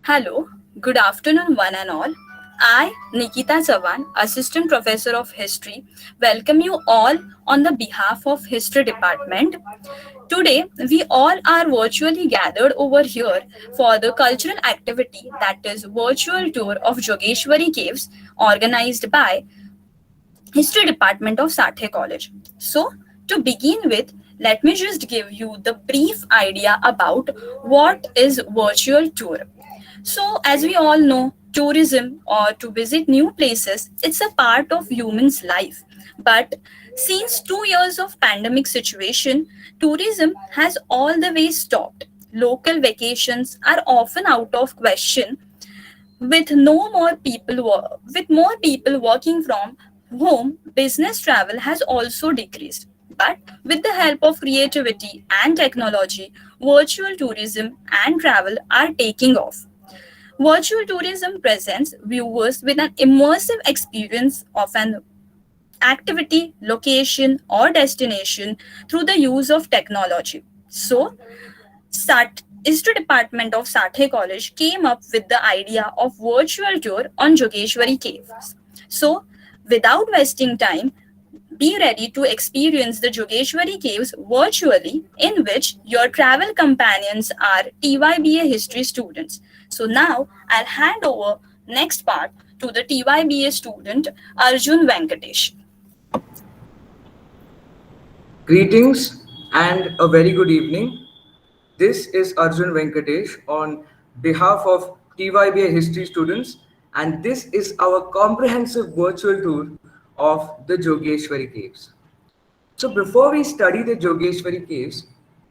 Hello, good afternoon, one and all. I, Nikita Chavan, Assistant Professor of History, welcome you all on the behalf of History Department. Today, we all are virtually gathered over here for the cultural activity that is virtual tour of Jogeshwari Caves organized by History Department of Sathe College. So, to begin with, let me just give you the brief idea about what is virtual tour. So, as we all know, tourism or to visit new places, it's a part of humans' life. But since 2 years of pandemic situation, tourism has all the way stopped. Local vacations are often out of question with no more people with more people working from home. Business travel has also decreased. But with the help of creativity and technology, virtual tourism and travel are taking off. Virtual tourism presents viewers with an immersive experience of an activity, location, or destination through the use of technology. So, History Department of Sathe College came up with the idea of virtual tour on Jogeshwari Caves. So, without wasting time, be ready to experience the Jogeshwari Caves virtually, in which your travel companions are TYBA history students. So now I'll hand over next part to the TYBA student Arjun Venkatesh. Greetings and a very good evening. This is Arjun Venkatesh on behalf of TYBA history students, and this is our comprehensive virtual tour of the Jogeshwari Caves. So, before we study the Jogeshwari Caves,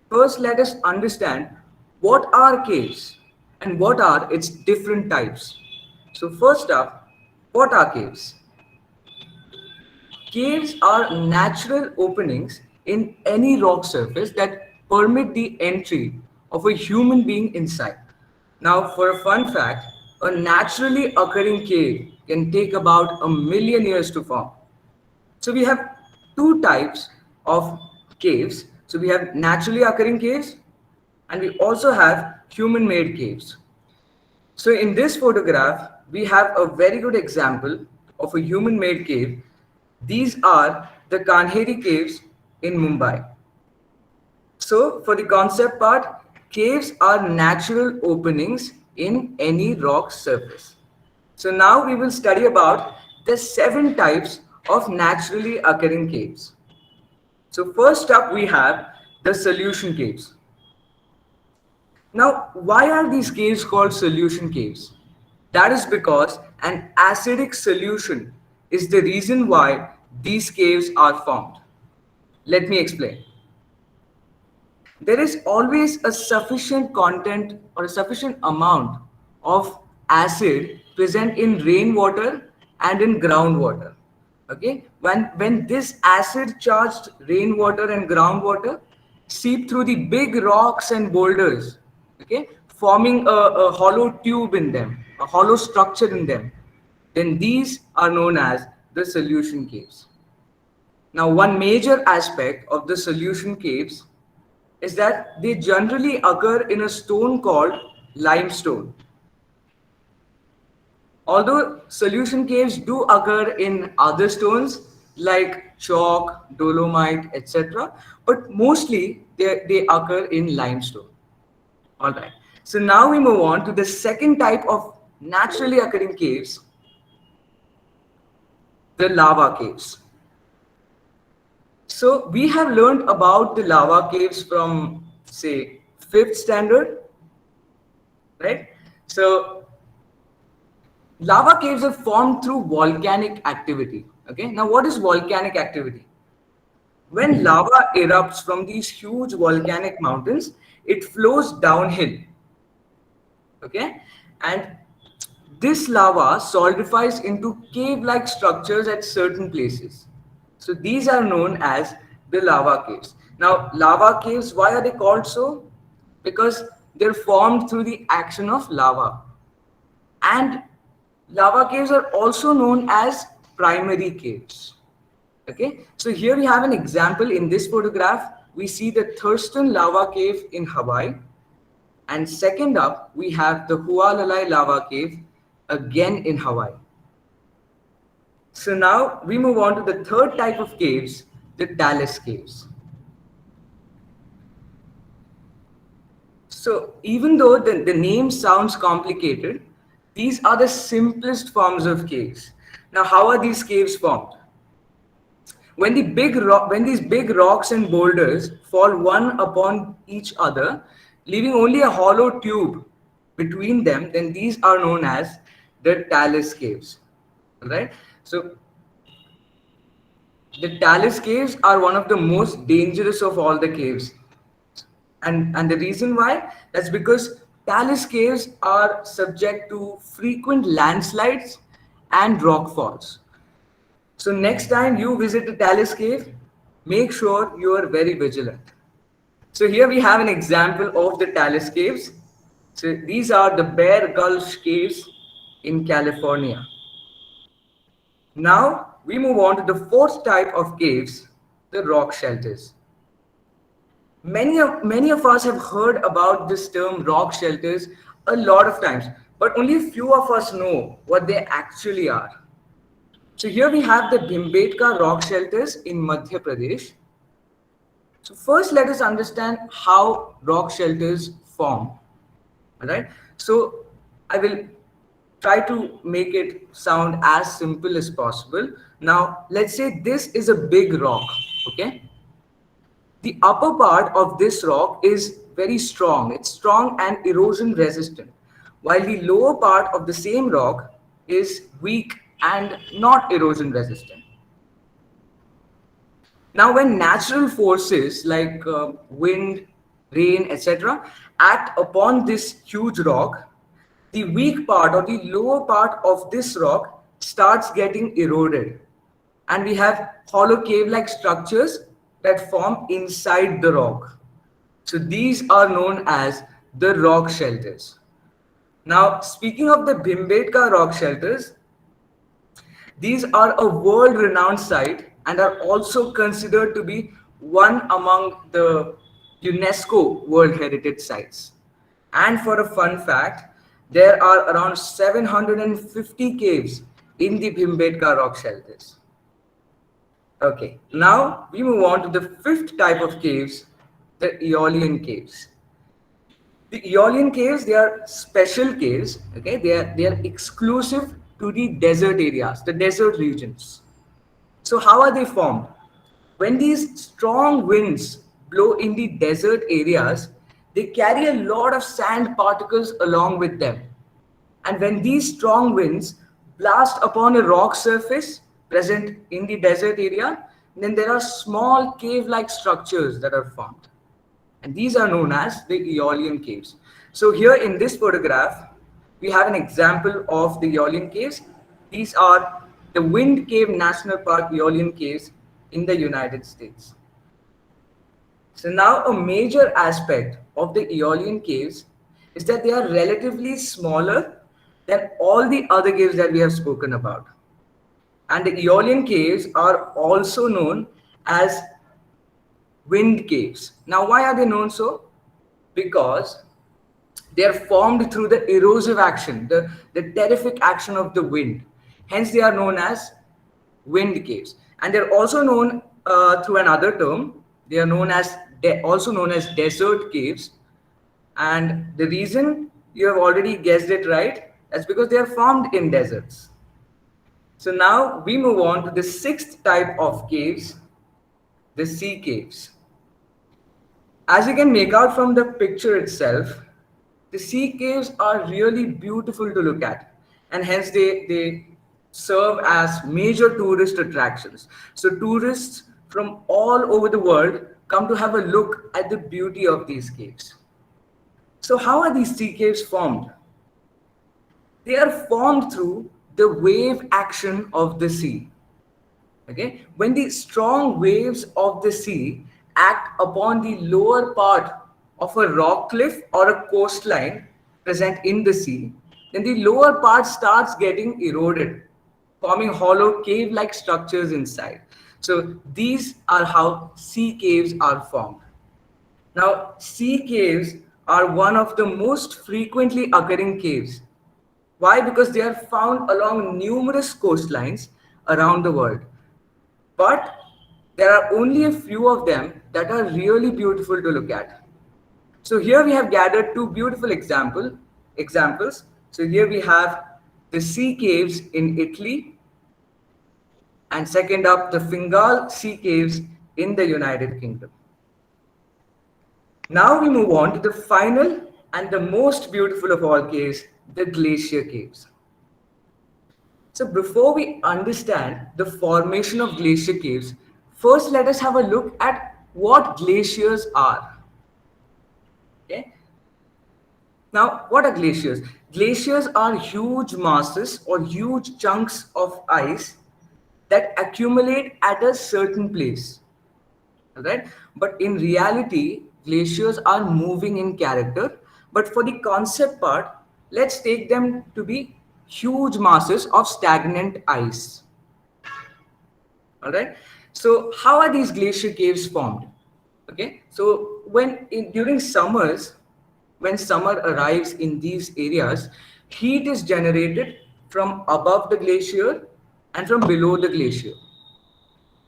first let us understand what are caves and what are its different types. So, first up, what are caves? Caves are natural openings in any rock surface that permit the entry of a human being inside. Now, for a fun fact, a naturally occurring cave can take about a million years to form. So, we have two types of caves. So, we have naturally occurring caves and we also have human made caves. So in this photograph, we have a very good example of a human-made cave. These are the Kanheri caves in Mumbai. So for the concept part, caves are natural openings in any rock surface. So now we will study about the 7 types of naturally occurring caves. So first up we have the solution caves. Now, why are these caves called solution caves? That is because an acidic solution is the reason why these caves are formed. Let me explain. There is always a sufficient content or a sufficient amount of acid present in rainwater and in groundwater. Okay, when this acid charged rainwater and groundwater seep through the big rocks and boulders, okay, forming a hollow tube in them, a hollow structure in them, then these are known as the solution caves. Now, one major aspect of the solution caves is that they generally occur in a stone called limestone. Although solution caves do occur in other stones like chalk, dolomite, etc., but mostly they occur in limestone. All right. So now we move on to the second type of naturally occurring caves, the lava caves. So we have learned about the lava caves from, say, fifth standard, right? So lava caves are formed through volcanic activity. Okay. Now, what is volcanic activity? When lava erupts from these huge volcanic mountains, it flows downhill. Okay. And this lava solidifies into cave-like structures at certain places. So these are known as the lava caves. Now, lava caves, why are they called so? Because they're formed through the action of lava. And lava caves are also known as primary caves. Okay, so here we have an example in this photograph. We see the Thurston lava cave in Hawaii. And second up, we have the Hualalai Lava Cave, again in Hawaii. So now we move on to the third type of caves, the talus caves. So even though the name sounds complicated, these are the simplest forms of caves. Now, how are these caves formed? When these big rocks and boulders fall one upon each other, leaving only a hollow tube between them, then these are known as the talus caves. Right? So the talus caves are one of the most dangerous of all the caves. And the reason why? That's because talus caves are subject to frequent landslides and rock falls. So next time you visit a talus cave, make sure you are very vigilant. So here we have an example of the talus caves. So these are the Bear Gulch caves in California. Now we move on to the fourth type of caves, the rock shelters. Many of us have heard about this term rock shelters a lot of times, but only few of us know what they actually are. So here we have the Bhimbetka rock shelters in Madhya Pradesh. So first let us understand how rock shelters form. Alright? So I will try to make it sound as simple as possible. Now let's say this is a big rock, okay? The upper part of this rock is very strong. It's strong and erosion resistant, while the lower part of the same rock is weak and not erosion resistant. Now, when natural forces like wind, rain, etc., act upon this huge rock, the weak part or the lower part of this rock starts getting eroded. And we have hollow cave-like structures that form inside the rock. So these are known as the rock shelters. Now, speaking of the Bhimbetka rock shelters, these are a world-renowned site and are also considered to be one among the UNESCO World Heritage Sites. And for a fun fact, there are around 750 caves in the Bhimbetka rock shelters. Okay, now we move on to the fifth type of caves, the Aeolian caves. The Aeolian caves, they are special caves, okay? They are exclusive to the desert areas, the desert regions. So how are they formed? When these strong winds blow in the desert areas, they carry a lot of sand particles along with them. And when these strong winds blast upon a rock surface present in the desert area, then there are small cave-like structures that are formed. And these are known as the Aeolian caves. So here in this photograph, we have an example of the Aeolian caves. These are the Wind Cave National Park Aeolian caves in the United States. So now a major aspect of the Aeolian caves is that they are relatively smaller than all the other caves that we have spoken about. And the Aeolian caves are also known as wind caves. Now, why are they known so? Because they are formed through the erosive action, the terrific action of the wind. Hence, they are known as wind caves. And they're also known through another term. They are known as also known as desert caves. And the reason you have already guessed it right, that's because they are formed in deserts. So now we move on to the sixth type of caves, the sea caves. As you can make out from the picture itself, the sea caves are really beautiful to look at, and hence they serve as major tourist attractions. So tourists from all over the world come to have a look at the beauty of these caves. So how are these sea caves formed? They are formed through the wave action of the sea. Okay, when the strong waves of the sea act upon the lower part of a rock cliff or a coastline present in the sea, then the lower part starts getting eroded, forming hollow cave-like structures inside. So these are how sea caves are formed. Now, sea caves are one of the most frequently occurring caves. Why? Because they are found along numerous coastlines around the world. But there are only a few of them that are really beautiful to look at. So here we have gathered two beautiful examples. So here we have the sea caves in Italy, and second up the Fingal sea caves in the United Kingdom. Now we move on to the final and the most beautiful of all caves, the glacier caves. So before we understand the formation of glacier caves, first let us have a look at what glaciers are. Okay? Now, what are glaciers? Glaciers are huge masses or huge chunks of ice that accumulate at a certain place. Alright? But in reality, glaciers are moving in character. But for the concept part, let's take them to be huge masses of stagnant ice. Alright? So, how are these glacier caves formed? Okay, so during summers, when summer arrives in these areas, heat is generated from above the glacier and from below the glacier.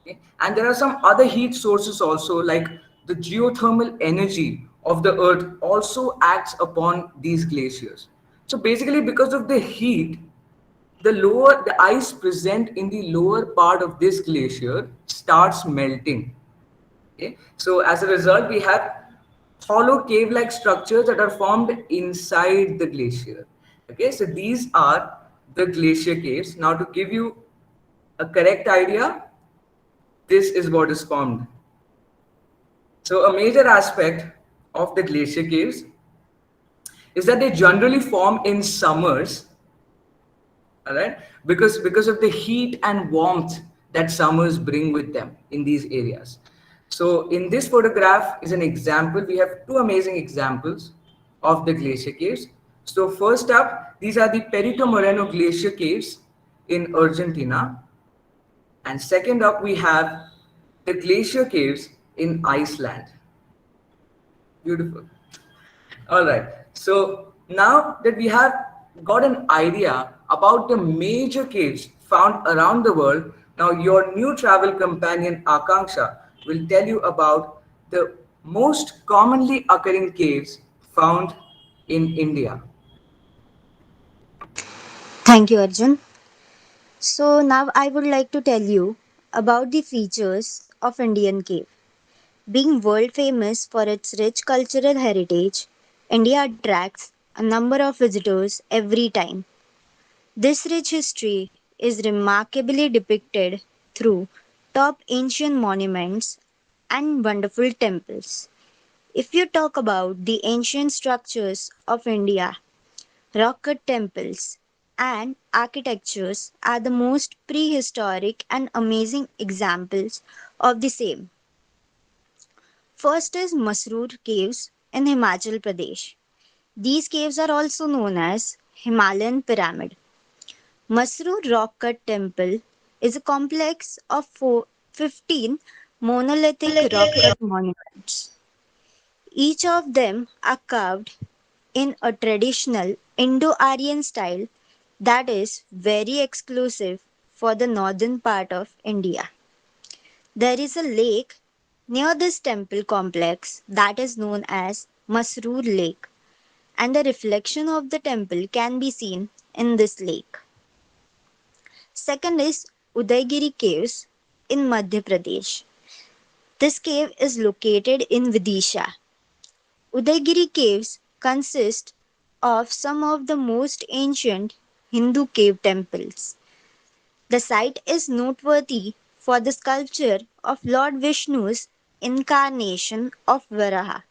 Okay? And there are some other heat sources also, like the geothermal energy of the earth also acts upon these glaciers. So basically, because of the heat, the ice present in the lower part of this glacier starts melting. Okay? So as a result, we have hollow cave-like structures that are formed inside the glacier. Okay, so these are the glacier caves. Now, to give you a correct idea, this is what is formed. So, a major aspect of the glacier caves is that they generally form in summers, all right, because of the heat and warmth that summers bring with them in these areas. So in this photograph is an example. We have two amazing examples of the glacier caves. So first up, these are the Perito Moreno glacier caves in Argentina, and second up we have the glacier caves in Iceland. Beautiful. All right. So now that we have got an idea about the major caves found around the world, now your new travel companion Akanksha will tell you about the most commonly occurring caves found in India. Thank you, Arjun. So now I would like to tell you about the features of Indian cave. Being world famous for its rich cultural heritage, India attracts a number of visitors every time. This rich history is remarkably depicted through top ancient monuments and wonderful temples. If you talk about the ancient structures of India, rock cut temples and architectures are the most prehistoric and amazing examples of the same. First is Masroor Caves in Himachal Pradesh. These caves are also known as Himalayan Pyramid. Masroor Rock Cut Temple is a complex of 15 monolithic rock cut monuments. Each of them are carved in a traditional Indo Aryan style that is very exclusive for the northern part of India. There is a lake near this temple complex that is known as Masroor Lake, and the reflection of the temple can be seen in this lake. Second is Udaygiri Caves in Madhya Pradesh. This cave is located in Vidisha. Udaygiri Caves consist of some of the most ancient Hindu cave temples. The site is noteworthy for the sculpture of Lord Vishnu's incarnation of Varaha.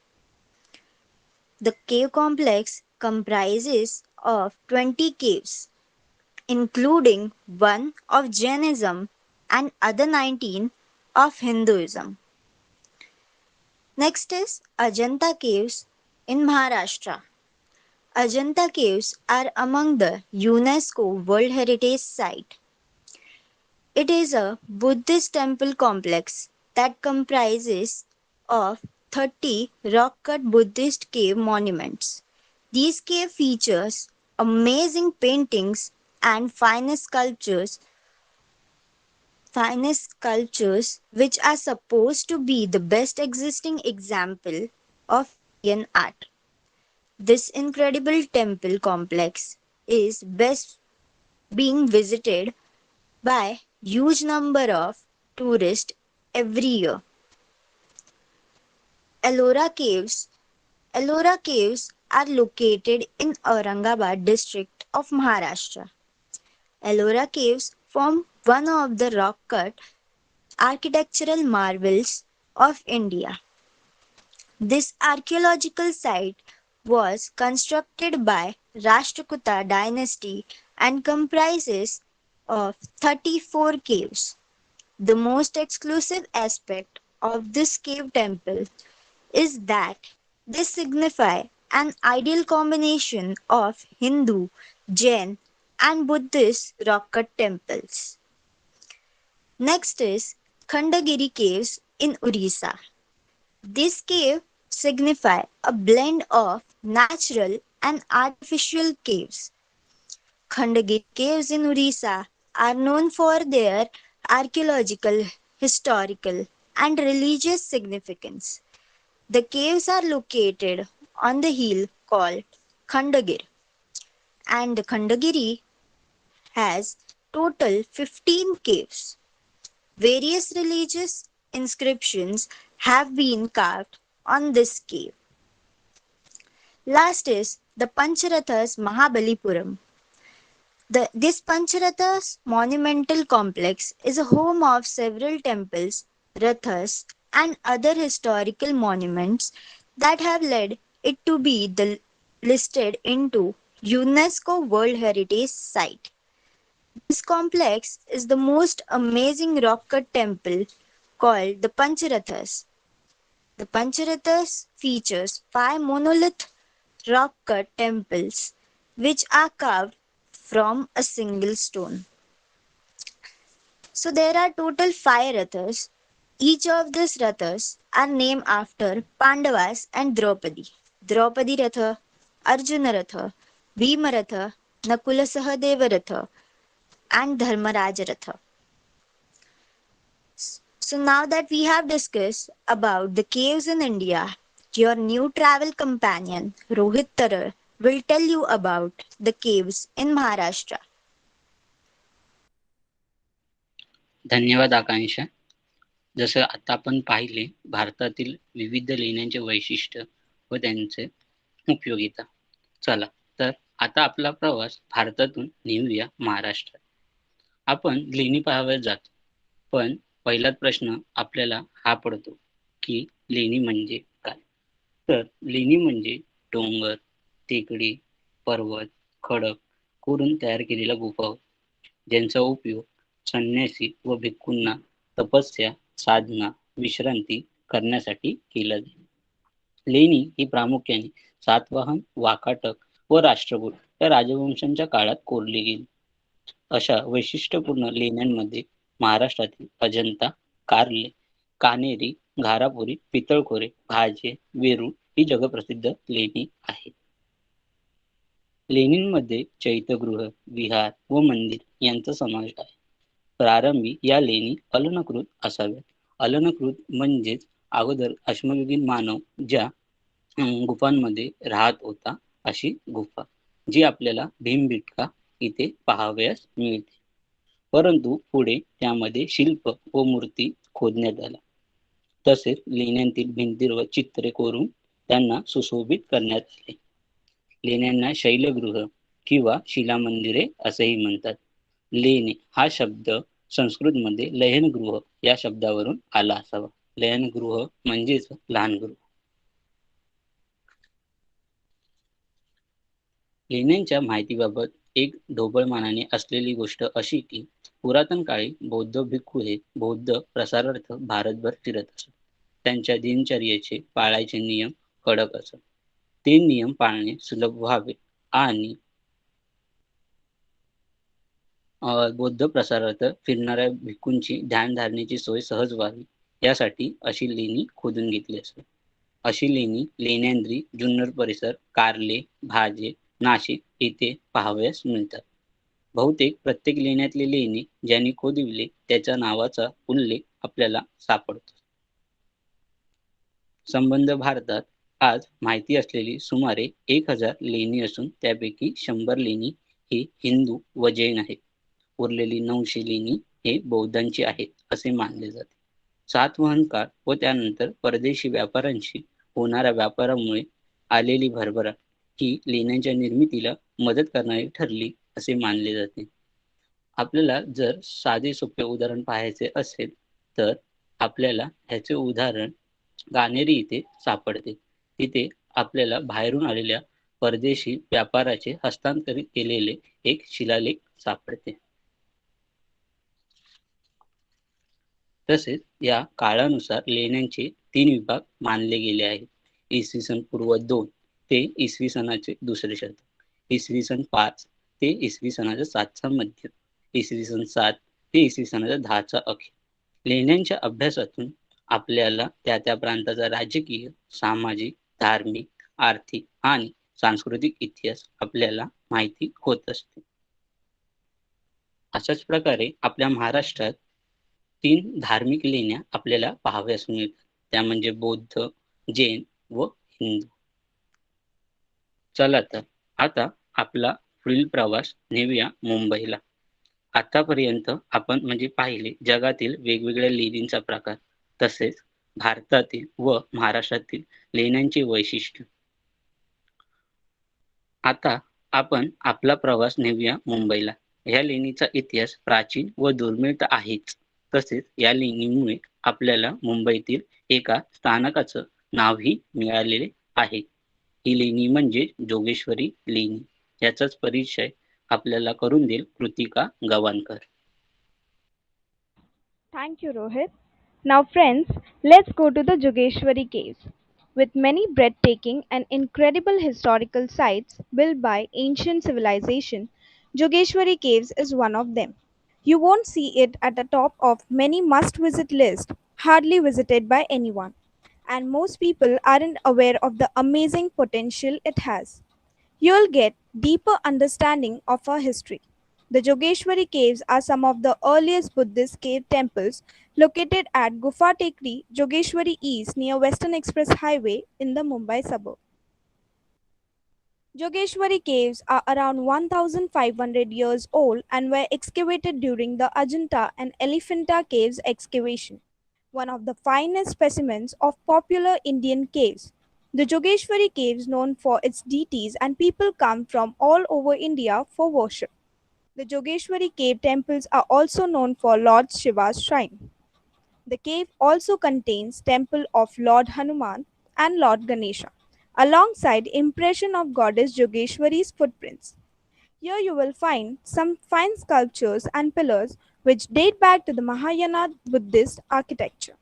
The cave complex comprises of 20 caves, including one of Jainism and other 19 of Hinduism. Next is Ajanta Caves in Maharashtra. Ajanta Caves are among the UNESCO World Heritage Site. It is a Buddhist temple complex that comprises of 30 rock-cut Buddhist cave monuments. These cave features amazing paintings and finest sculptures which are supposed to be the best existing example of Indian art. This incredible temple complex is best being visited by huge number of tourists every year. Ellora Caves Ellora Caves are located in Aurangabad district of Maharashtra. Ellora Caves form one of the rock-cut architectural marvels of India. This archaeological site was constructed by Rashtrakuta dynasty and comprises of 34 caves. The most exclusive aspect of this cave temple is that they signify an ideal combination of Hindu, Jain, and Buddhist rock-cut temples. Next is Khandagiri Caves in Orissa. This cave signify a blend of natural and artificial caves. Khandagiri caves in Orissa are known for their archaeological, historical, and religious significance. The caves are located on the hill called Khandagir, and the Khandagiri has total 15 caves. Various religious inscriptions have been carved on this cave. Last is the Pancharathas Mahabalipuram. This Pancharathas monumental complex is a home of several temples, rathas, and other historical monuments that have led it to be listed into UNESCO World Heritage Site. This complex is the most amazing rock-cut temple called the Pancharathas. The Pancharathas features 5 monolith rock-cut temples which are carved from a single stone. So there are total 5 rathas. Each of these rathas are named after Pandavas and Draupadi. Draupadi Ratha, Arjuna Ratha, Bhima Ratha, Nakula Sahadeva Ratha, and Dharmaraja Ratha. So now that we have discussed about the caves in India, your new travel companion Rohit Tarar will tell you about the caves in Maharashtra. धन्यवाद आकांक्षा. जसं आता आपण पाहिले भारतातील विविध लेण्यांचे वैशिष्ट्य व त्यांचे उपयोगिता. चला तर आता आपला प्रवास भारतातून नेऊया महाराष्ट्रात. आपण लेणी पाहाव्या जातो, पण पहिलाच प्रश्न आपल्याला हा पडतो की लेणी म्हणजे काय. तर लेणी म्हणजे डोंगर, टेकडी, पर्वत, खडक कोरून तयार केलेल्या गुफा होत, ज्यांचा उपयोग संन्यासी व भिक्खूंना तपस्या, साधना, विश्रांती करण्यासाठी केला जाईल. लेणी ही प्रामुख्याने सातवाहन, वाकाटक व राष्ट्रकूट या राजवंशांच्या काळात कोरली गेली. अशा वैशिष्ट्यपूर्ण लेण्यांमध्ये महाराष्ट्रातील अजंता, कार्ले, कानेरी, घारापुरी, पितळखोरे, भाजे, वेरूळ ही जगप्रसिद्ध लेणी आहेत. लेणींमध्ये चैत्यगृह, विहार व मंदिर यांचा समावेश आहे. प्रारंभी या लेणी अलंकृत असाव्यात. अलंकृत म्हणजेच अगोदर अश्मयुगीन मानव ज्या गुफांमध्ये राहत होता अशी गुफा, जी आपल्याला भीमबेटका इथे पाहावयास मिळते. परंतु पुढे त्यामध्ये शिल्प व मूर्ती खोदण्यात आल्या. तसेच लेण्यांतील भिंतीवर चित्रे कोरून त्यांना सुशोभित करण्यात आले. लेण्यांना शैलगृह किंवा शिलामंदिरे असेही म्हणतात. लेणे हा शब्द संस्कृतमध्ये लयनगृह या शब्दावरून आला असावा. लयनगृह म्हणजेच लहान गृह. लेण्यांच्या माहितीबाबत एक ढोबळमानाने असलेली गोष्ट अशी की पुरातन काळी बौद्ध भिक्खू हे बौद्ध प्रसारार्थ भारतभर फिरत असत. त्यांच्या दिनचर्येचे पाळायचे नियम कडक असत. ते नियम पाळणे सुलभ व्हावे आणि बौद्ध प्रसारार्थ फिरणाऱ्या भिक्खूंची ध्यानधारणेची सोय सहज व्हावी यासाठी अशी लेणी खोदून घेतली असते. अशी लेणी लेण्यांद्री, जुन्नर परिसर, कार्ले, भाजे, नाशिक येथे पाहावयास मिळतात. बहुतेक प्रत्येक लेण्यातले लेणी ज्यांनी खोदविले त्याच्या नावाचा उल्लेख आपल्याला सापडतो. संबंध भारतात आज माहिती असलेली सुमारे 1000 लेणी असून त्यापैकी 100 लेणी ही हिंदू व जैन आहेत. उरलेली 900 लेणी हे बौद्धांची आहेत असे मानले जाते. सातवाहन काळ व त्यानंतर परदेशी व्यापाऱ्यांशी होणाऱ्या व्यापारामुळे आलेली भरभराट ही लेण्यांच्या निर्मितीला मदत करणारी ठरली असे मानले जाते. आपल्याला जर साधे सोपे उदाहरण पाहायचे असेल तर आपल्याला ह्याचे उदाहरण गाणेरी येथे सापडते. तिथे आपल्याला बाहेरून आलेल्या परदेशी व्यापाराचे हस्तांतरित केलेले एक शिलालेख सापडते. तसेच या काळानुसार लेण्यांचे 3 विभाग मानले गेले आहेत. इसवी सन पूर्व 2 ते इसवी सनाचे दुसरे शतक, इसवी सन 5 ते इसवी सनाच्या 7चा मध्य, इसवी सन 7 ते इसवी सनाच्या 10चा अखेर. लेण्यांच्या अभ्यासातून आपल्याला त्या त्या प्रांताचा राजकीय, सामाजिक, धार्मिक, आर्थिक आणि सांस्कृतिक इतिहास आपल्याला माहिती होत असते. अशाच प्रकारे आपल्या महाराष्ट्रात 3 धार्मिक लेण्या आपल्याला पाहाव्यास मिळतात. त्या म्हणजे बौद्ध, जैन व हिंदू. चला तर आता आपला पुढील प्रवास नेऊया मुंबईला. आतापर्यंत आपण म्हणजे पाहिले जगातील वेगवेगळ्या लेणींचा प्रकार, तसेच भारतातील व महाराष्ट्रातील लेण्यांचे वैशिष्ट्य. आता आपण आपला प्रवास नेऊया मुंबईला. ह्या लेणीचा इतिहास प्राचीन व दुर्मिळ तर आहेच, तसेच या लेणीमुळे आपल्याला मुंबईतील एका स्थानकाचं नावही मिळालेले आहे. ही लेणी म्हणजे जोगेश्वरी लेणी. याचाच परिचय आपल्याला करून देईल Kritika Gawankar. Thank you, Rohit. Now, friends, let's go to the Jogeshwari Caves. With many breathtaking and incredible historical sites built by ancient civilization, Jogeshwari Caves is one of them. You won't see it at the top of many must visit lists, hardly visited by anyone, and most people aren't aware of the amazing potential it has. You'll get deeper understanding of our history. The Jogeshwari caves are some of the earliest Buddhist cave temples located at Gufa Tekri, Jogeshwari East near Western Express Highway in the Mumbai suburb. Jogeshwari caves are around 1500 years old and were excavated during the Ajanta and Elephanta caves excavation, one of the finest specimens of popular Indian caves. The Jogeshwari caves known for its deities and people come from all over India for worship. The Jogeshwari cave temples are also known for Lord Shiva's shrine. The cave also contains temple of Lord Hanuman and Lord Ganesha, alongside impression of goddess Jogeshwari's footprints. Here you will find some fine sculptures and pillars which date back to the Mahayana Buddhist architecture.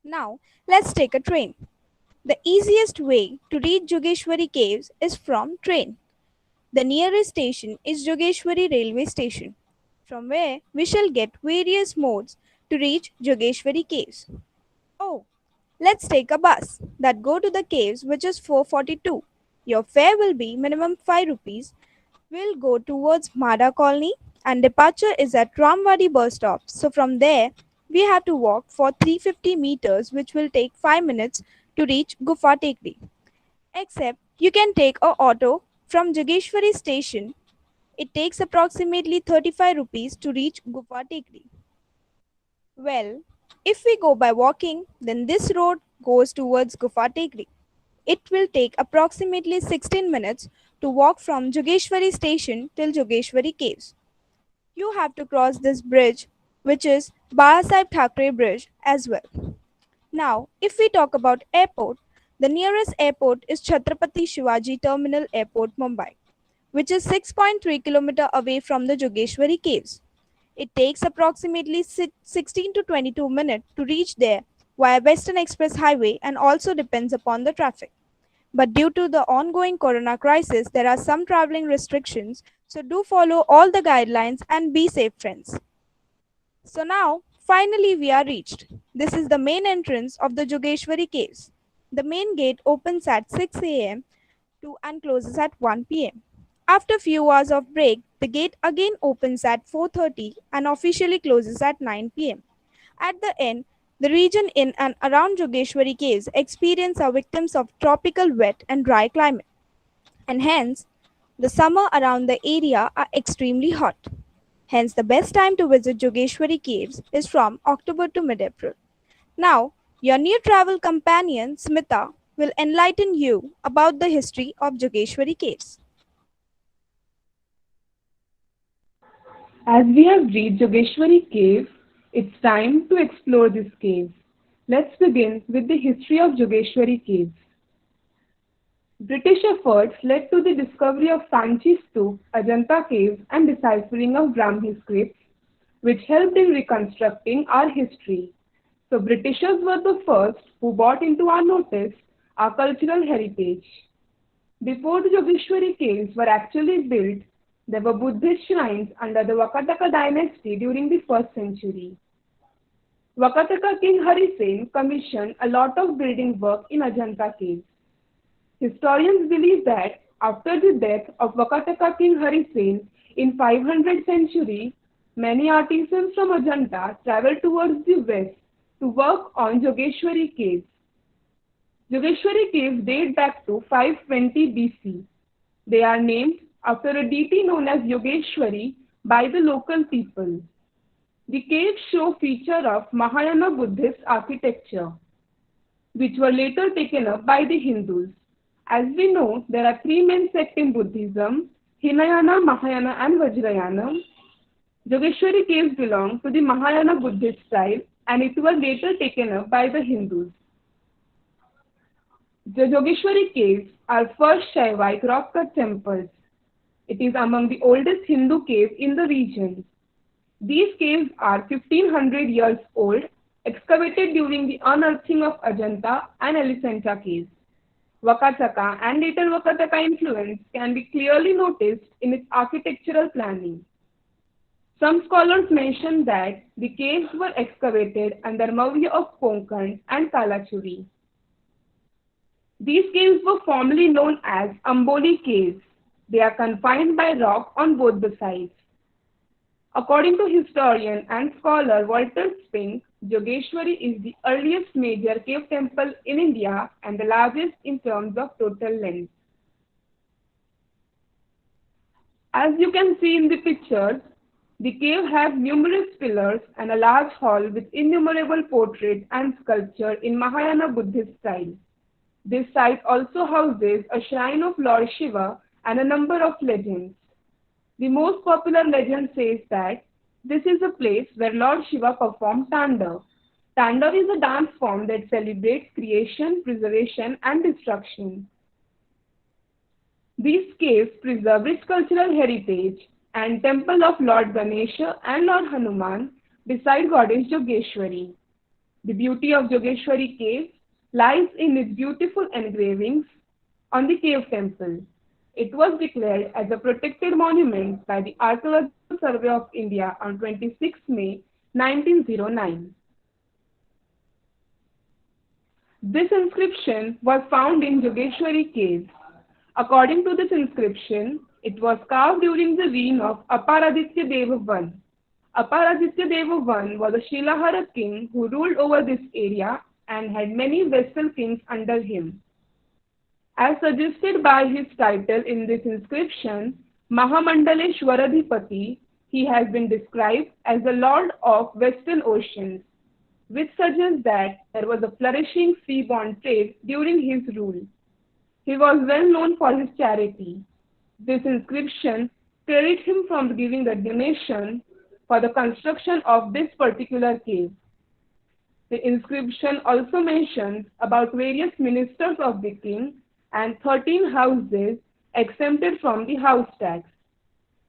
Now, let's take a train. The easiest way to reach Jogeshwari caves is from train. The nearest station is Jogeshwari railway station, from where we shall get various modes to reach Jogeshwari caves. Oh, let's take a bus that go to the caves, which is 442. Your fare will be minimum 5 rupees. We'll go towards Mada Colony and departure is at Ramwadi bus stop. So from there, we have to walk for 350 meters, which will take 5 minutes to reach Gufa Tekri. Except you can take a auto from Jogeshwari station. It takes approximately 35 rupees to reach Gufa Tekri. Well, if we go by walking, then this road goes towards Gufa Tekri. It will take approximately 16 minutes to walk from Jogeshwari station till Jogeshwari caves. You have to cross this bridge, which is Balasaheb Thackeray Bridge as well. Now, if we talk about airport, the nearest airport is Chhatrapati Shivaji Terminal Airport, Mumbai, which is 6.3 km away from the Jogeshwari caves. It takes approximately 16 to 22 minutes to reach there via Western Express Highway and also depends upon the traffic. But due to the ongoing corona crisis, there are some traveling restrictions, so do follow all the guidelines and be safe, friends. So now, finally we are reached. This is the main entrance of the Jogeshwari caves. The main gate opens at 6 a.m. and closes at 1 p.m. After few hours of break, the gate again opens at 4:30 and officially closes at 9 p.m. At the end, the region in and around Jogeshwari Caves experience are victims of tropical wet and dry climate, and hence the summer around the area are extremely hot. Hence, the best time to visit Jogeshwari Caves is from October to mid-April. Now, your new travel companion Smita will enlighten you about the history of Jogeshwari Caves. As we have reached Jogeshwari Cave, it's time to explore this cave. Let's begin with the history of Jogeshwari Caves. British efforts led to the discovery of Sanchi Stoop, Ajanta Caves, and deciphering of Brahmi scripts, which helped in reconstructing our history. So Britishers were the first who brought into our notice our cultural heritage. Before the Jogeshwari Caves were actually built, there were Buddhist shrines under the Vakataka dynasty during the 1st century. Vakataka King Hari Sen commissioned a lot of building work in Ajanta Caves. Historians believe that after the death of Vakataka King Hari Sen in 500 century, many artisans from Ajanta traveled towards the west to work on Jogeshwari Caves. Jogeshwari Caves date back to 520 BC. They are named after a deity known as Yogeshwari by the local people. The caves show feature of Mahayana Buddhist architecture, which were later taken up by the Hindus. As we know, there are three main sects in Buddhism: Hinayana, Mahayana, and Vajrayana. Jogeshwari Caves belong to the Mahayana Buddhist style, and it was later taken up by the Hindus. The Jogeshwari Caves are first Shaivite rock-cut temples. It is among the oldest Hindu caves in the region. These caves are 1500 years old, excavated during the unearthing of Ajanta and Elephanta caves. Vakataka and later Vakataka influence can be clearly noticed in its architectural planning. Some scholars mention that the caves were excavated under Maurya of Konkan and Kalachuri. These caves were formerly known as Amboli Caves. They are confined by rock on both the sides. According to historian and scholar Walter Spink, Jogeshwari is the earliest major cave temple in India and the largest in terms of total length. As you can see in the pictures, the cave has numerous pillars and a large hall with innumerable portraits and sculpture in Mahayana Buddhist style. This site also houses a shrine of Lord Shiva and a number of legends. The most popular legend says that this is a place where Lord Shiva performed Tandav. Tandav is a dance form that celebrates creation, preservation, and destruction. These caves preserve rich cultural heritage and temple of Lord Ganesha and Lord Hanuman beside goddess Jogeshwari. The beauty of Jogeshwari Cave lies in its beautiful engravings on the cave temple. It was declared as a protected monument by the Archaeological Survey of India on 26 May 1909. This inscription was found in Jogeshwari Caves. According to this inscription, it was carved during the reign of Aparaditya Deva I. Aparaditya Deva I was a Shilahara king who ruled over this area and had many vassal kings under him. As suggested by his title in this inscription, Mahamandaleshwaradhipati, he has been described as the Lord of Western Oceans, which suggests that there was a flourishing seaborne trade during his rule. He was well known for his charity. This inscription credits him from giving a donation for the construction of this particular cave. The inscription also mentions about various ministers of the king and 13 houses exempted from the house tax.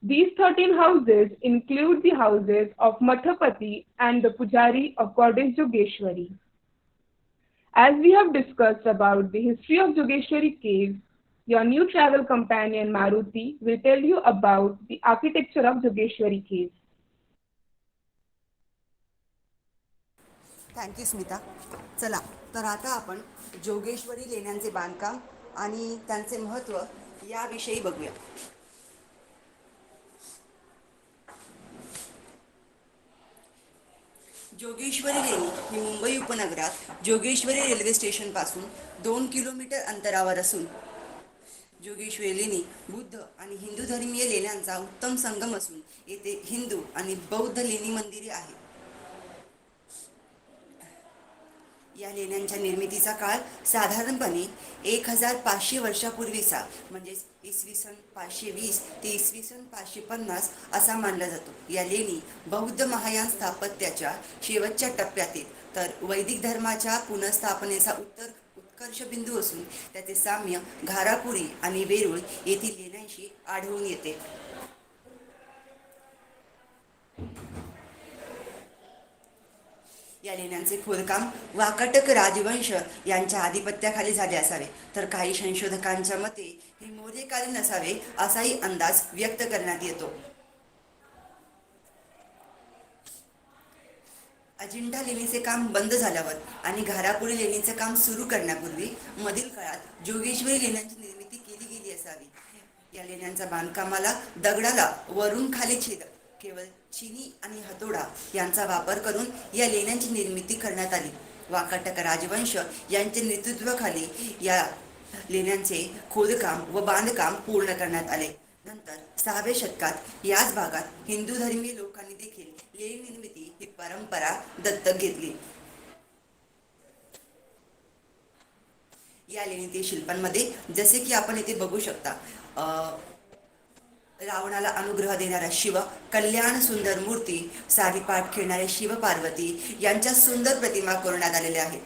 These 13 houses include the houses of Mathapati and the Pujari of goddess Jogeshwari. As we have discussed about the history of Jogeshwari Caves, your new travel companion Maruti will tell you about the architecture of Jogeshwari Caves. Thank you Smita. चला तर आता आपण जोगेश्वरी लेण्यांचे बांधकाम आणि त्यांचे महत्त्व याविषयी बघूया. जोगेश्वरी लेणी ही मुंबई उपनगरात जोगेश्वरी रेल्वे स्टेशनपासून 2 किलोमीटर अंतरावर असून जोगेश्वरी लेणी बुद्ध आणि हिंदू धर्मीय लेण्यांचा उत्तम संगम असून येथे हिंदू आणि बौद्ध लेणी मंदिरे आहेत. या लेण्यांच्या निर्मितीचा काळ साधारणपणे 1500 वर्षापूर्वीचा म्हणजेच इसवी सन 520 ते इसवी सन 550 असा मानला जातो. या लेणी बौद्ध महायान स्थापत्याच्या शेवटच्या टप्प्यातील तर वैदिक धर्माच्या पुनर्स्थापनेचा उत्कर्ष बिंदू असून त्याचे साम्य घारापुरी आणि वेरूळ येथील लेण्यांशी आढळून येते. या लेण्यांचे खोदकाम वाकाटक राजवंश यांच्या आधिपत्याखाली झाले असावे, तर काही संशोधकांच्या मते हे मौर्यकालीन असावे असाही अंदाज व्यक्त करण्यात येतो. अजिंठा लेणीचे काम बंद झाल्यावर आणि घारापुरी लेणीचे काम सुरू करण्यापूर्वी मधील काळात जोगेश्वरी लेण्यांची निर्मिती केली गेली असावी. या लेण्यांच्या बांधकामाला दगडाला वरून खाली छेद केवळ चिनी आणि हातोडा यांचा वापर करून या लेण्यांची निर्मिती करण्यात आली. वाकाटक राजवंश यांच्या नेतृत्वाखाली या लेण्यांचे खोदकाम व बांधकाम पूर्ण करण्यात आले. नंतर 6व्या शतकात याच भागात हिंदू धर्मीय लोकांनी देखील लेणी निर्मिती ही परंपरा दत्तक घेतली. या लेणीतील शिल्पांमध्ये जसे की आपण इथे बघू शकता, रावणाला अनुग्रह देणारा शिव, कल्याण सुंदर मूर्ती, सारीपाठ खेळणारे शिव पार्वती यांच्या सुंदर प्रतिमा कोरण्यात आलेल्या आहेत.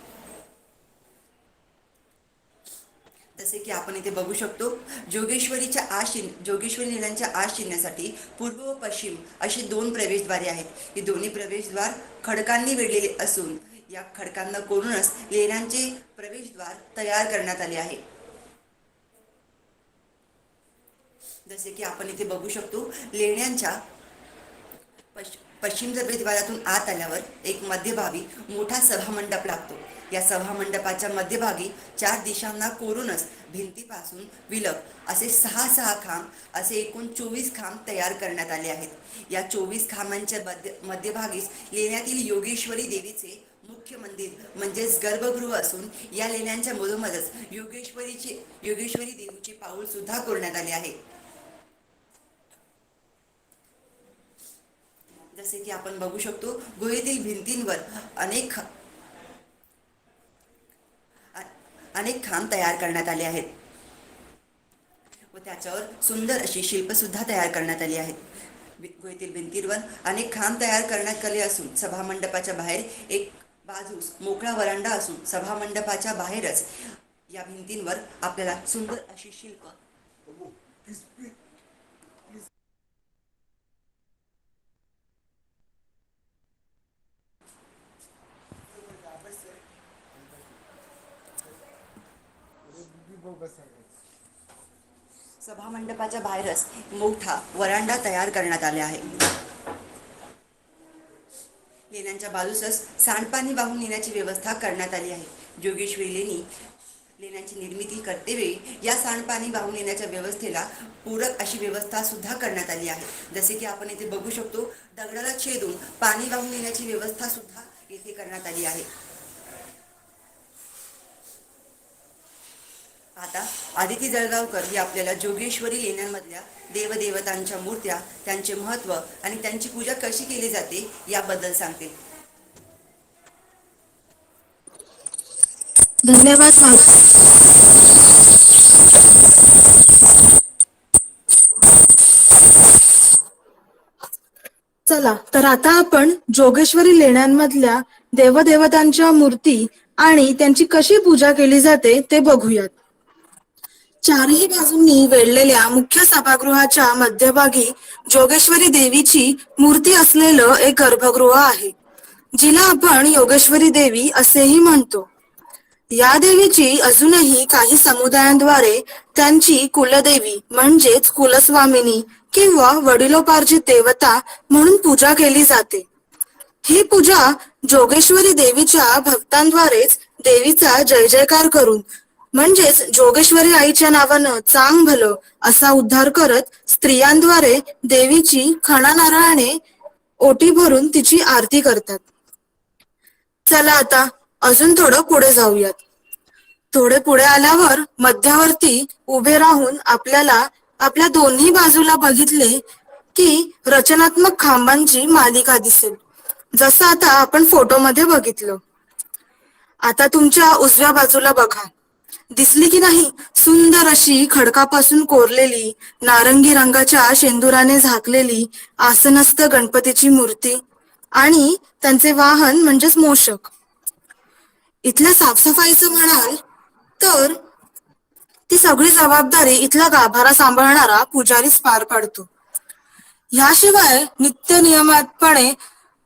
जसे की आपण इथे बघू शकतो, जोगेश्वरी लेण्यांच्या आत शिरण्यासाठी पूर्व व पश्चिम अशी 2 प्रवेशद्वारे आहेत. ही दोन्ही प्रवेशद्वार खडकांनी वेढलेले असून या खडकांना कोरूनच लेण्यांचे प्रवेशद्वार तयार करण्यात आले आहे. जसे की आपण इथे बघू शकतो, लेण्यांच्या पश्चिम प्रवेशद्वारातून आत आल्यावर एक मध्यभागी मोठा सभामंडप लागतो. या सभामंडपाच्या मध्यभागी 4 दिशांना कोरूनच भिंतीपासून विलग असे 6 खांब असे एकूण 24 खांब तयार करण्यात आले आहेत. या 24 खांबांच्या मध्यभागीच लेण्यातील योगेश्वरी देवीचे मुख्य मंदिर म्हणजेच गर्भगृह असून या लेण्यांच्या मधोमधच योगेश्वरी देवीचे पाऊल सुद्धा कोरण्यात आले आहे. जसे की आपण बघू शकतो, गुहेतील भिंतींवर अनेक खांब तयार करण्यात आले आहेत व त्याच्यावर सुंदर अशी शिल्प सुद्धा तयार करण्यात आली आहेत. गुहेतील भिंतींवर अनेक खांब तयार करण्यात आले असून सभामंडपाच्या बाहेर एक बाजूस मोकळा वरांडा असून सभामंडपाच्या बाहेरच या भिंतींवर आपल्याला सुंदर अशी शिल्प सभामंडपाच्या बाहेरच मोठा वरांडा तयार करण्यात आले आहे. लेण्यांच्या बाजूसच सांडपाणी वाहून नेण्याची व्यवस्था करण्यात आली आहे. जोगेश्वरी लेण्यांची निर्मिती करतेवेळी या सांडपाणी वाहून नेण्याच्या व्यवस्थेला पूरक अशी व्यवस्था सुद्धा करण्यात आली आहे. जसे की आपण इथे बघू शकतो, दगडाला छेदून पाणी वाहून नेण्याची व्यवस्था सुद्धा येथे करण्यात आली आहे. आता आदिती जळगावकर ही आपल्याला जोगेश्वरी लेण्यांमधल्या देवदेवतांच्या मूर्त्या, त्यांचे महत्त्व आणि त्यांची पूजा कशी केली जाते याबद्दल सांगते. धन्यवाद. चला तर आता आपण जोगेश्वरी लेण्यांमधल्या देवदेवतांच्या मूर्ती आणि त्यांची कशी पूजा केली जाते ते बघूयात. चारही बाजूंनी वेढलेल्या मुख्य सभागृहाच्या मध्यभागी जोगेश्वरी देवीची मूर्ती असलेलं एक गर्भगृह आहे, जिला आपण योगेश्वरी देवी असेही म्हणतो. या देवीची अजूनही काही समुदायांद्वारे त्यांची कुलदेवी म्हणजेच कुलस्वामिनी किंवा वडिलोपार्जित देवता म्हणून पूजा केली जाते. ही पूजा जोगेश्वरी देवीच्या भक्तांद्वारेच देवीचा जय जयकार करून म्हणजेच जोगेश्वरी आईच्या नावानं चांग भलं असा उद्धार करत स्त्रियांद्वारे देवीची खणा नारळाने ओटी भरून तिची आरती करतात. चला आता अजून थोडं पुढे जाऊयात. थोडे पुढे आल्यावर मध्यावरती उभे राहून आपल्याला आपल्या दोन्ही बाजूला बघितले की रचनात्मक खांबांची मालिका दिसेल, जसं आता आपण फोटोमध्ये बघितलं. आता तुमच्या उजव्या बाजूला बघा, दिसली की नाही सुंदर अशी खडकापासून कोरलेली नारंगी रंगाच्या शेंदुराने झाकलेली आसनस्थ गणपतीची मूर्ती आणि त्यांचे वाहन म्हणजेच मोषक. इथल्या साफसफाईचं म्हणाल तर ती सगळी जबाबदारी इथला गाभारा सांभाळणारा पुजारीच पार पाडतो. ह्याशिवाय नित्य नियमितपणे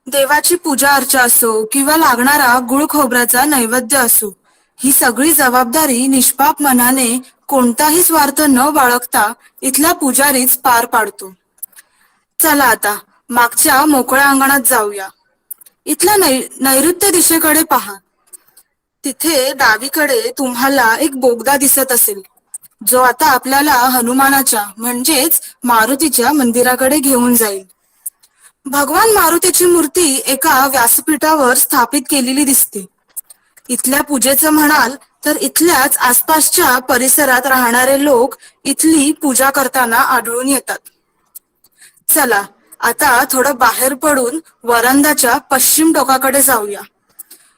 देवाची पूजा अर्चा असो किंवा लागणारा गुळ खोबऱ्याचा नैवेद्य असो, ही सगळी जबाबदारी निष्पाप मनाने कोणताही स्वार्थ न बाळगता इथला पुजारीच पार पाडतो. चला आता मागच्या मोकळ्या अंगणात जाऊया. इथल्या नैऋत्य दिशेकडे पहा. तिथे डावीकडे तुम्हाला एक बोगदा दिसत असेल, जो आता आपल्याला हनुमानाच्या म्हणजेच मारुतीच्या मंदिराकडे घेऊन जाईल. भगवान मारुतीची मूर्ती एका व्यासपीठावर स्थापित केलेली दिसते. इथल्या पूजेचं म्हणाल तर इथल्याच आसपासच्या परिसरात राहणारे लोक इथली पूजा करताना आढळून येतात. चला आता थोडं बाहेर पडून वरांदाच्या पश्चिम टोकाकडे जाऊया.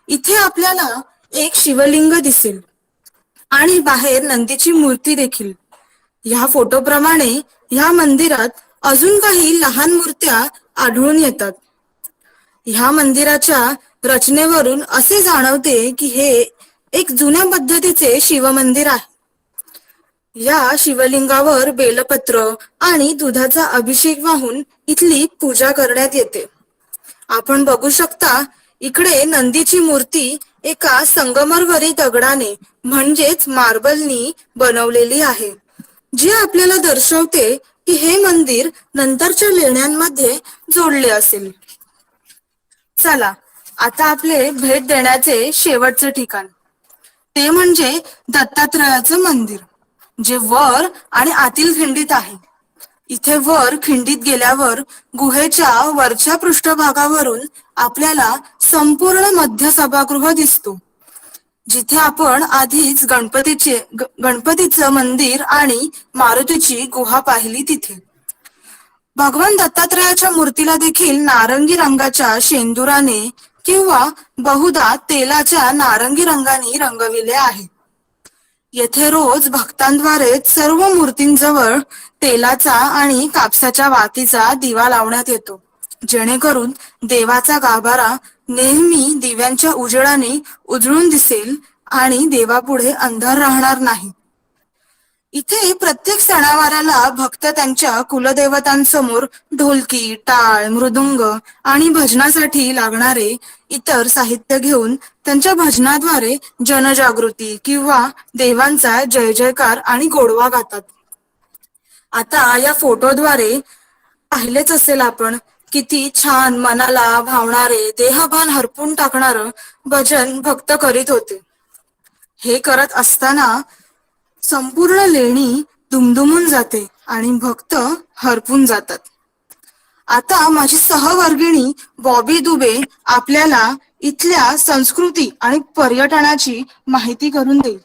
इथे आपल्याला एक शिवलिंग दिसेल आणि बाहेर नंदीची मूर्ती देखील. ह्या फोटोप्रमाणे ह्या मंदिरात अजून काही लहान मूर्त्या आढळून येतात. ह्या मंदिराच्या रचनेवरून असे जाणवते की हे एक जुन्या पद्धतीचे शिवमंदिर आहे. या शिवलिंगावर बेलपत्र आणि दुधाचा अभिषेक वाहून इथली पूजा करण्यात येते. आपण बघू शकता इकडे नंदीची मूर्ती एका संगमरवरी दगडाने म्हणजेच मार्बलनी बनवलेली आहे, जी आपल्याला दर्शवते की हे मंदिर नंतरच्या लेण्यांमध्ये जोडले असेल. चला आता आपले भेट देण्याचे शेवटचे ठिकाण ते म्हणजे दत्तात्रयाचं मंदिर, जे वर आणि आतील खिंडीत आहे. इथे वर खिंडीत गेल्यावर गुहेच्या वरच्या पृष्ठभागावरून आपल्याला संपूर्ण मध्य सभागृह दिसतो, जिथे आपण आधीच गणपतीचं मंदिर आणि मारुतीची गुहा पाहिली. तिथे भगवान दत्तात्रयाच्या मूर्तीला देखील नारंगी रंगाच्या शेंदुराने किंवा बहुधा तेलाच्या नारंगी रंगाने रंगविले आहे. येथे रोज भक्तांद्वारे सर्व मूर्तींजवळ तेलाचा आणि कापसाच्या वातीचा दिवा लावण्यात येतो, जेणेकरून देवाचा गाभारा नेहमी दिव्यांच्या उजेडाने उजळून दिसेल आणि देवापुढे अंधार राहणार नाही. इथे प्रत्येक सणावाराला भक्त त्यांच्या कुलदेवतांसमोर ढोलकी, टाळ, मृदुंग आणि भजनासाठी लागणारे इतर साहित्य घेऊन त्यांच्या भजनाद्वारे जनजागृती किंवा देवांचा जय जयकार आणि गोडवा गातात. आता या फोटोद्वारे पाहिलेच असेल आपण किती छान मनाला भावणारे देहभान हरपून टाकणारं भजन भक्त करीत होते. हे करत असताना संपूर्ण लेणी दुमदुमून जाते आणि भक्त हरपून जातात. आता माझी सहवर्गिणी बॉबी दुबे आपल्याला इथल्या संस्कृती आणि पर्यटनाची माहिती करून देईल.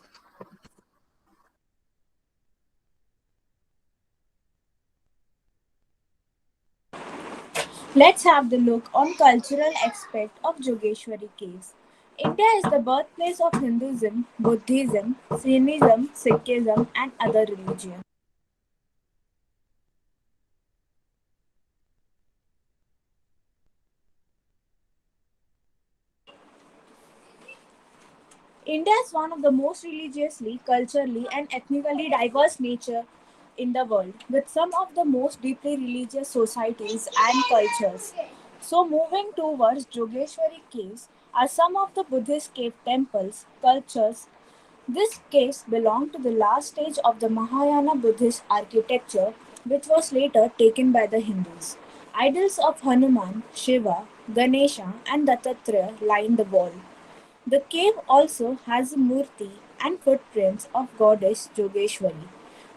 Let's have the look on cultural aspect of Jogeshwari Caves. India is the birthplace of Hinduism, Buddhism, Jainism, Sikhism and other religions. India is one of the most religiously, culturally and ethnically diverse nature in the world, with some of the most deeply religious societies and cultures. So moving towards Jogeshwari Caves are some of the Buddhist cave temples, cultures. These caves belong to the last stage of the Mahayana Buddhist architecture, which was later taken by the Hindus. Idols of Hanuman, Shiva, Ganesha and Dattatreya line the wall. The cave also has a murti and footprints of goddess Yogeshwari,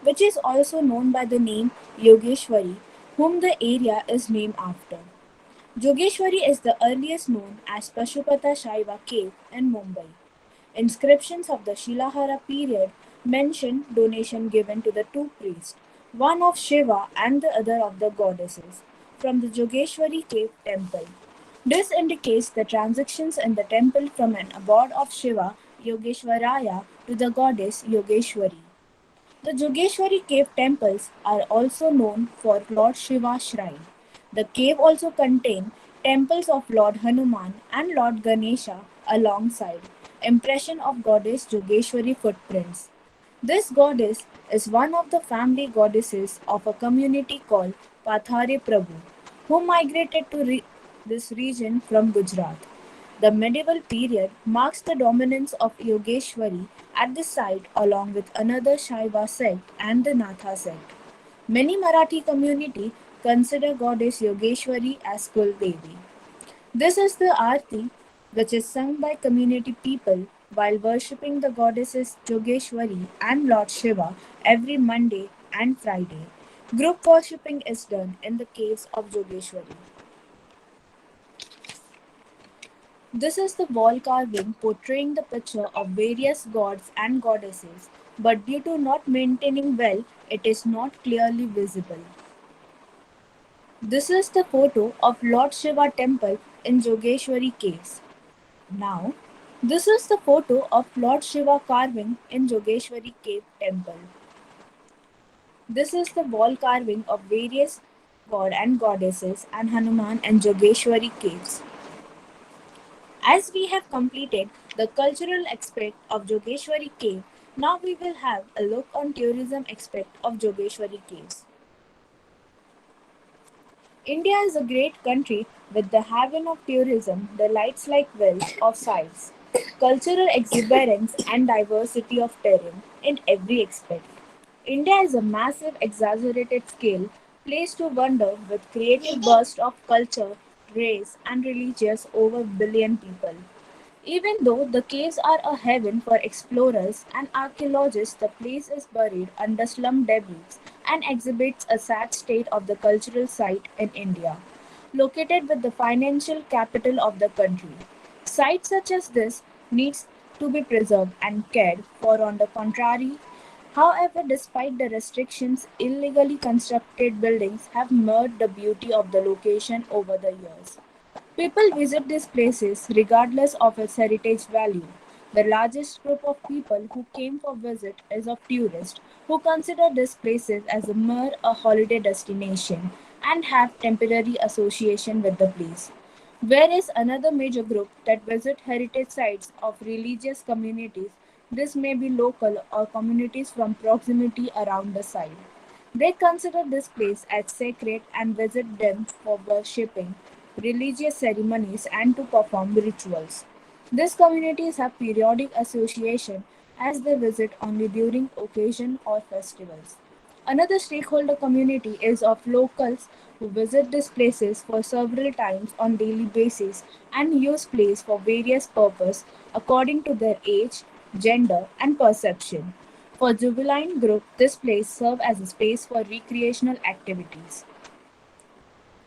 which is also known by the name Yogeshwari, whom the area is named after. Yogeshwari is the earliest known as Pashupata Shaiva cave in Mumbai. Inscriptions of the Shilahara period mention donation given to the two priests, one of Shiva and the other of the goddesses, from the Yogeshwari cave temple. This indicates the transactions in the temple from an abode of Shiva, Yogeshwaraya, to the goddess Yogeshwari. The Yogeshwari cave temples are also known for Lord Shiva shrine. The cave also contains temples of Lord Hanuman and Lord Ganesha alongside impression of goddess Yogeshwari footprints. This goddess is one of the family goddesses of a community called Pathare Prabhu, who migrated to this region from Gujarat. The medieval period marks the dominance of Yogeshwari at the site along with another Shaiva sect and the Natha sect. Many Marathi community consider goddess Yogeshwari as Kul Devi. This is the Aarti which is sung by community people while worshipping the goddesses Yogeshwari and Lord Shiva every Monday and Friday. Group worshipping is done in the caves of Yogeshwari. This is the wall carving portraying the picture of various gods and goddesses, but due to not maintaining well, it is not clearly visible. This is the photo of Lord Shiva temple in Yogeshwari caves. Now, this is the photo of Lord Shiva carving in Yogeshwari cave temple. This is the wall carving of various god and goddesses and Hanuman and Yogeshwari caves. As we have completed the cultural aspect of Yogeshwari cave, now we will have a look on tourism aspect of Yogeshwari caves. India is a great country with the haven of tourism, the lights like wells of sites, cultural exuberance and diversity of terrain in every aspect. India is a massive exaggerated scale place to wonder with creative burst of culture, race and religious over billion people. Even though the caves are a heaven for explorers and archaeologists, the place is buried under slum debris and exhibits a sad state of the cultural site in India, located with the financial capital of the country. Sites such as this needs to be preserved and cared for on the contrary. However, despite the restrictions, illegally constructed buildings have marred the beauty of the location over the years. People visit these places regardless of its heritage value. The largest group of people who came for visit is of tourists who consider these places as a mere a holiday destination and have temporary association with the place. Whereas another major group that visit heritage sites of religious communities, this may be local or communities from proximity around the site. They consider this place as sacred and visit them for worshipping, religious ceremonies, and to perform rituals. These communities have periodic association as they visit only during occasion or festivals. Another stakeholder community is of locals who visit these places for several times on daily basis and use place for various purposes according to their age, gender, and perception. For juvenile group, this place serve as a space for recreational activities.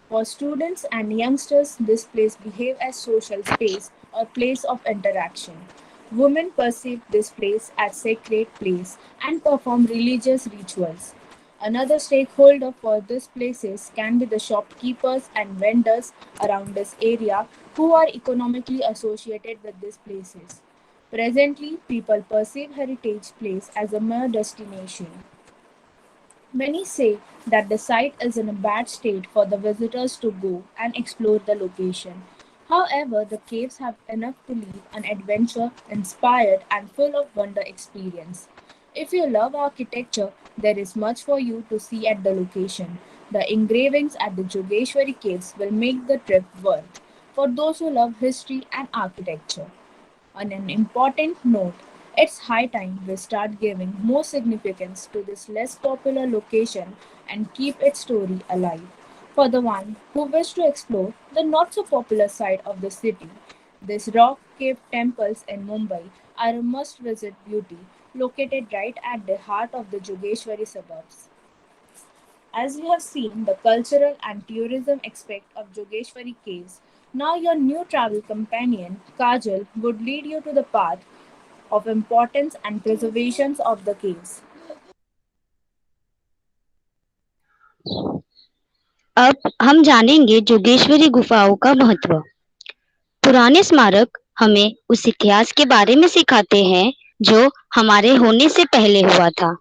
For students and youngsters, this place behave as social space or place of interaction. Women perceive this place as sacred place and perform religious rituals. Another stakeholder for these places can be the shopkeepers and vendors around this area who are economically associated with these places. Presently, people perceive heritage place as a mere destination. Many say that the site is in a bad state for the visitors to go and explore the location. However, the caves have enough to leave an adventure inspired and full of wonder experience. If you love architecture, there is much for you to see at the location. The engravings at the Jogeshwari caves will make the trip worth for those who love history and architecture. On an important note, it's high time we start giving more significance to this less popular location and keep its story alive. For the one who wish to explore the not so popular side of the city, These rock cave temples in Mumbai are a must visit beauty, located right at the heart of the Jogeshwari suburbs. As we have seen the cultural and tourism aspect of Jogeshwari Caves, now your new travel companion, Kajal, would lead you to the path of importance and preservations of the caves. अब हम जानेंगे जोगेश्वरी गुफाओं का महत्व। पुराने स्मारक हमें उस इतिहास के बारे में सिखाते हैं जो हमारे होने से पहले हुआ था।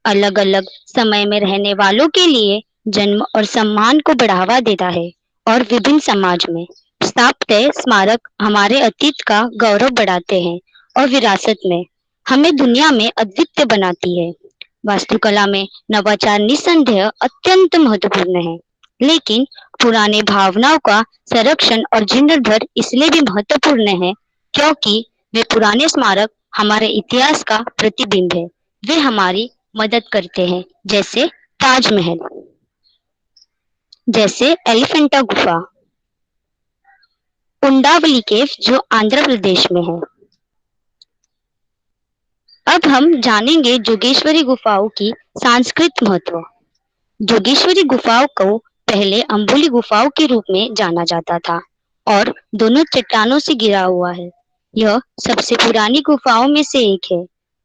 अलग अलग समय में रहने वालों के लिए जन्म और सम्मान को बढ़ावा देता है और विभिन्न समाज में स्थापित स्मारक हमारे अतीत का गौरव बढ़ाते हैं और विरासत में हमें दुनिया में अद्वितीय बनाती है। वास्तुकला में नवाचार निस्संदेह अत्यंत महत्वपूर्ण है, लेकिन पुराने भावनाओं का संरक्षण और जीर्णोद्धार इसलिए भी महत्वपूर्ण है क्योंकि वे पुराने स्मारक हमारे इतिहास का प्रतिबिंब है। वे हमारी मदद करते हैं, जैसे ताजमहल, जैसे एलिफेंटा गुफा, उंडावली केव जो आंध्र प्रदेश में है। अब हम जानेंगे जोगेश्वरी गुफाओं की सांस्कृतिक महत्व। जोगेश्वरी गुफाओं को पहले अंबुली गुफाओं के रूप में जाना जाता था और दोनों चट्टानों से घिरा हुआ है। यह सबसे पुरानी गुफाओं में से एक है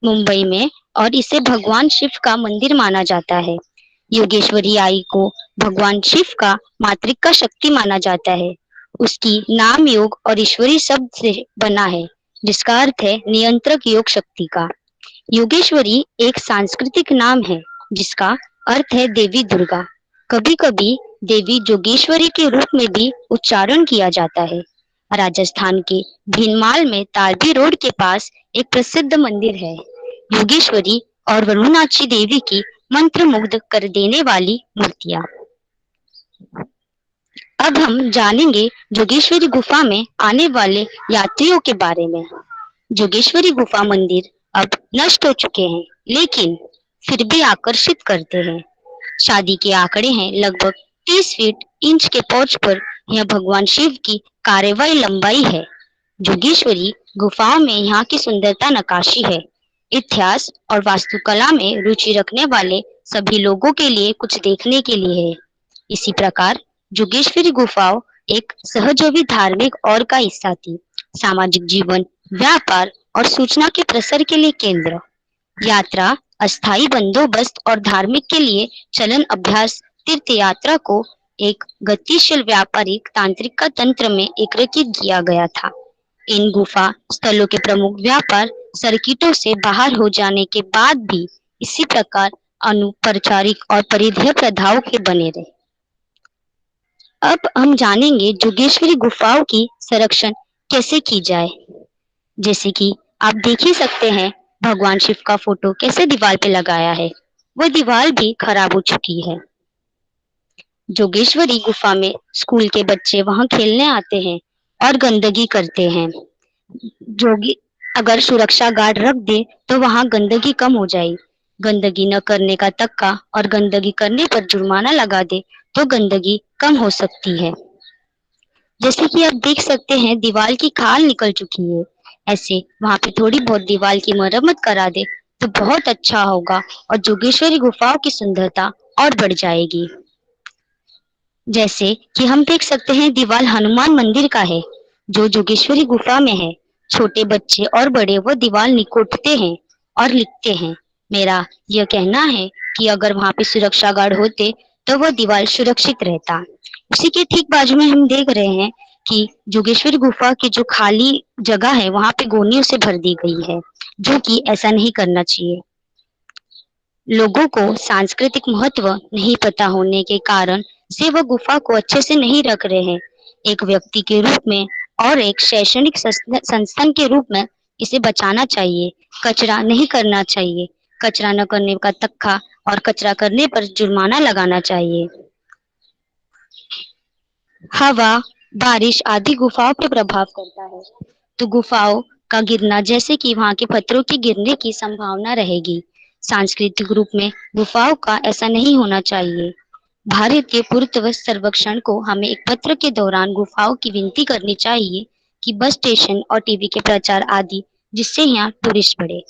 मुंबई में और इसे भगवान शिव का मंदिर माना जाता है। योगेश्वरी आई को भगवान शिव का मातृका शक्ति माना जाता है। उसकी नाम योग और ईश्वरी शब्द से बना है जिसका अर्थ है नियंत्रक योग शक्ति का। योगेश्वरी एक सांस्कृतिक नाम है जिसका अर्थ है देवी दुर्गा। कभी कभी देवी जोगेश्वरी के रूप में भी उच्चारण किया जाता है। राजस्थान के भीनमाल में तालबी रोड के पास एक प्रसिद्ध मंदिर है योगेश्वरी और वरुणाची देवी की मंत्र मुग्ध कर देने वाली मूर्तियां। अब हम जानेंगे जोगेश्वरी गुफा में आने वाले यात्रियों के बारे में। जोगेश्वरी गुफा मंदिर अब नष्ट हो चुके हैं, लेकिन फिर भी आकर्षित करते हैं। शादी के आंकड़े हैं लगभग 30 फीट इंच के पोर्च पर यह भगवान शिव की कार्यवाही लंबाई है। जोगेश्वरी गुफाओं में यहाँ की सुंदरता नकाशी है। इतिहास और वास्तुकला में रुचि रखने वाले सभी लोगों के लिए कुछ देखने के लिए है। इसी प्रकार जोगेश्वरी गुफाओं एक सहयोगी धार्मिक और का हिस्सा थी। सामाजिक जीवन, व्यापार और सूचना के प्रसार के लिए केंद्र, यात्रा, अस्थायी बंदोबस्त और धार्मिक के लिए चलन अभ्यास तीर्थ यात्रा को एक गतिशील व्यापारिक तांत्रिक का तंत्र में एकीकृत किया गया था। इन गुफा स्थलों के प्रमुख व्यापार सर्किटों से बाहर हो जाने के बाद भी इसी प्रकार अनुपचारिक और परिधेय प्रथाओं के बने रहे। अब हम जानेंगे जोगेश्वरी गुफाओं की संरक्षण कैसे की जाए। जैसे कि आप देख ही सकते हैं भगवान शिव का फोटो कैसे दीवार पे लगाया है, वो दीवार भी खराब हो चुकी है। जोगेश्वरी गुफा में स्कूल के बच्चे वहां खेलने आते हैं और गंदगी करते हैं। जोगी अगर सुरक्षा गार्ड रख दे तो वहां गंदगी कम हो जाएगी। गंदगी न करने का तक्का और गंदगी करने पर जुर्माना लगा दे तो गंदगी कम हो सकती है। जैसे कि आप देख सकते हैं दीवार की खाल निकल चुकी है। ऐसे वहां पे थोड़ी बहुत दीवार की मरम्मत करा दे तो बहुत अच्छा होगा और जोगेश्वरी गुफाओं की सुंदरता और बढ़ जाएगी। जैसे कि हम देख सकते हैं दीवार हनुमान मंदिर का है जो जोगेश्वरी गुफा में है। छोटे बच्चे और बड़े वो दीवार निकोटते हैं और लिखते हैं। मेरा यह कहना है कि अगर वहां पे सुरक्षा गार्ड होते तो वो दीवार सुरक्षित रहता। उसी के ठीक बाजू में हम देख रहे हैं कि जोगेश्वरी गुफा की जो खाली जगह है वहां पे गोनियों से भर दी गई है, जो कि ऐसा नहीं करना चाहिए। लोगों को सांस्कृतिक महत्व नहीं पता होने के कारण से वह गुफा को अच्छे से नहीं रख रहे हैं। एक व्यक्ति के रूप में और एक शैक्षणिक संस्थान के रूप में इसे बचाना चाहिए। कचरा नहीं करना चाहिए। कचरा न करने का तक्का और कचरा करने पर जुर्माना लगाना चाहिए। हवा, बारिश आदि गुफाओं पर प्रभाव करता है तो गुफाओं का गिरना जैसे कि वहां के पत्थरों के गिरने की संभावना रहेगी। सांस्कृतिक रूप में गुफाओं का ऐसा नहीं होना चाहिए। भारत के पुरातत्व सर्वेक्षण को हमें एक पत्र के दौरान गुफाओं की विनती करनी चाहिए कि बस स्टेशन और टीवी के प्रचार आदि, जिससे यहाँ टूरिस्ट बढ़े।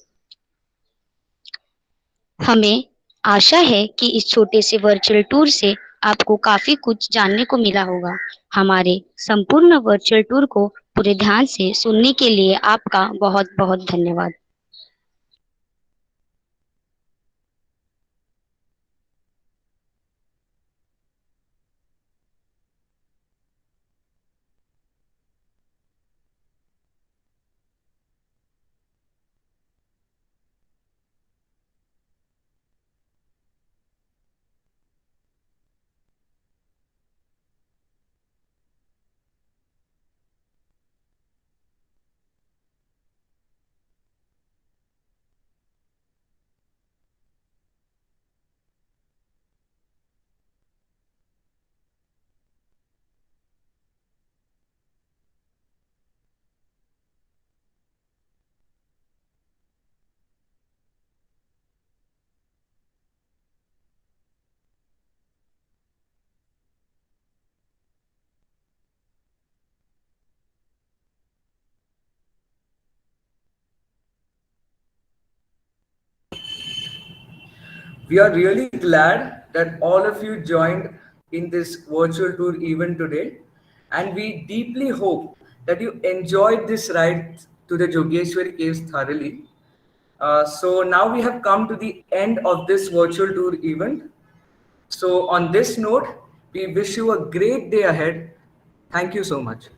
हमें आशा है कि इस छोटे से वर्चुअल टूर से आपको काफी कुछ जानने को मिला होगा। हमारे संपूर्ण वर्चुअल टूर को पूरे ध्यान से सुनने के लिए आपका बहुत बहुत धन्यवाद। We are really glad that all of you joined in this virtual tour event today, and we deeply hope that you enjoyed this ride to the Jogeshwari Caves thoroughly. So now we have come to the end of this virtual tour event. So on this note, we wish you a great day ahead. Thank you so much.